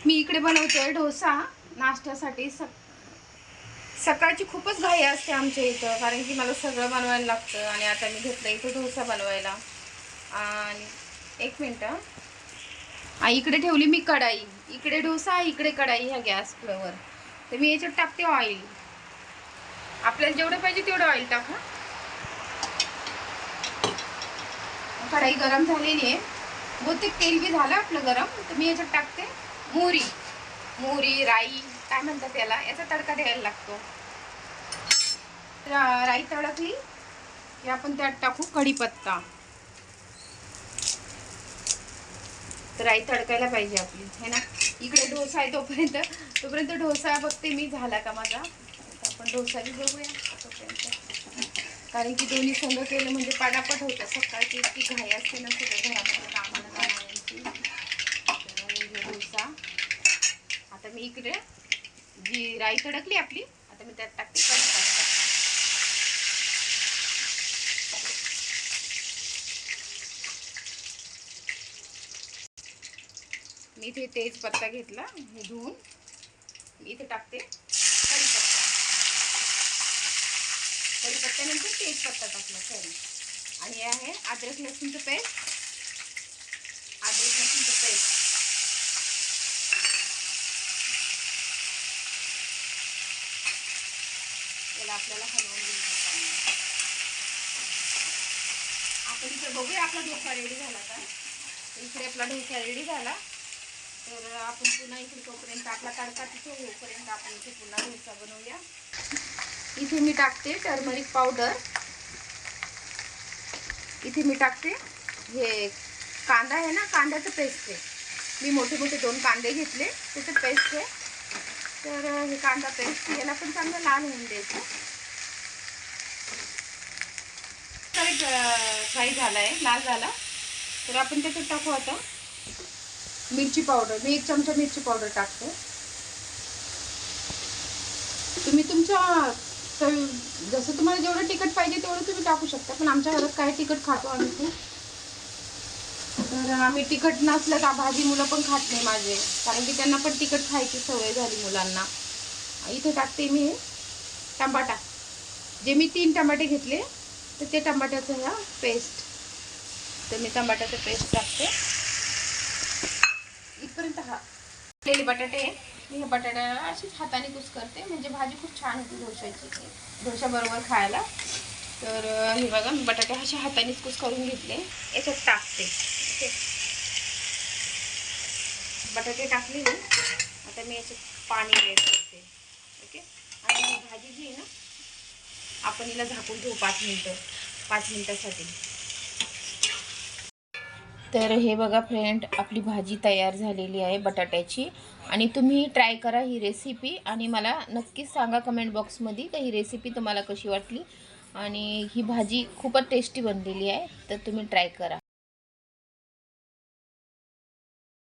मी इकडे बनवतोय डोसा नाश्त्यासाठी. सकाळची खूपच घाई असते आमच्या इथं, कारण की मला सगळं बनवायला लागतं. आणि आता मी घेतलं इथं डोसा बनवायला. आणि एक मिनटं, इकडे ठेवली मी कढाई. इकडे डोसा, इकडे कढाई ह्या गॅस फ्लेवर. तर मी याच्यात टाकते ऑइल. आपल्याला जेवढं पाहिजे तेवढं ऑइल टाका. कढाई गरम झालेली आहे, बहुतेक तेल बी झालं आपलं गरम. तर मी याच्यात टाकते मोहरी राई काय म्हणतात त्याला, याचा तडका द्यायला लागतो. राई तडकली की आपण त्यात टाकू कढीपत्ता. तर राई तडकायला पाहिजे आपली, है ना. इकडे डोसा आहे तोपर्यंत डोसा बघते मी झाला का माझा. आपण डोसा बी बघूया तोपर्यंत, कारण की दोन्ही संघ केलं म्हणजे पटापट होतं. सकाळची इतकी घाई असते ना सगळं घरामध्ये कामाला जाणाऱ्यांची. डोसा आता मी इकडे जी राई तडकली आपली, आता मी त्यात टाकते कढीपत्ता. मी इथे तेजपत्ता घेतला, हे धुवून मी इथे टाकते कढीपत्ता. कढीपत्त्यानंतर तेजपत्ता टाकला, सॉरी. आणि हे आहे अद्रक लसूणचं पेस्ट. याला आपल्याला हलवून घ्यायचं. आपण इथे बघूया आपला डोसा रेडी झाला का. इकडे आपला डोसा रेडी झाला. तर आपण पुन्हा इकडे तोपर्यंत आपला तडका तिथे होईपर्यंत आपण इथे पुन्हा डोसा बनवूया. इथे मी टाकते टर्मरिक पावडर. इथे मी टाकते हे कांदा आहे ना, कांद्याचं पेस्ट आहे. मी मोठे मोठे 2 कांदे घेतले, त्याचं पेस्ट आहे. तर हे कांदा पेस्ट याला पण चांगलं लाल होऊन द्यायचं. फ्राय झाला आहे, लाल झाला. तर आपण त्याच्यात टाकू आता मिरची पावडर. मी 1 चमचा मिरची पावडर टाकते. तुम्ही तुमच्या जसं तुम्हाला जेवढं तिखट पाहिजे तेवढं तुम्ही टाकू शकता. पण आमच्या घरात काय तिखट खातो आम्ही खूप, तर आम्ही तिखट नसलं का भाजी मुलं पण खात नाही माझे, कारण की त्यांना पण तिखट खायची सवय झाली मुलांना. इथे टाकते मी टमाटा. जे मी 3 टमाटे घेतले, तर ते टमाट्याचं ह्या पेस्ट. तर मी टमाट्याचं पेस्ट टाकते इथपर्यंत. लेली बटाटे, मी हे बटाट्याला अशीच हाताने कुस करते, म्हणजे भाजी खूप छान होती डोशाची, डोशाबरोबर खायला. तर हे बघा, मी बटाटे अशा हातानेच कुस करून घेतले, याच्यात टाकते. ओके, बटाटे टाकले मी. आता मी याच्यात पाणी ॲड करते. ओके, आणि ही भाजी जी आहे ना, आपण हिला झाकून ठेवू 5 मिनिटासाठी. तर हे बघा फ्रेंड, आपली भाजी तयार झालेली आहे बटाट्याची. आणि तुम्ही ट्राय करा ही रेसिपी, आणि मला नक्कीच सांगा कमेंट बॉक्समध्ये की ही रेसिपी तुम्हाला कशी वाटली. आणि ही भाजी खूपच टेस्टी बनलेली आहे, तर तुम्ही ट्राय करा.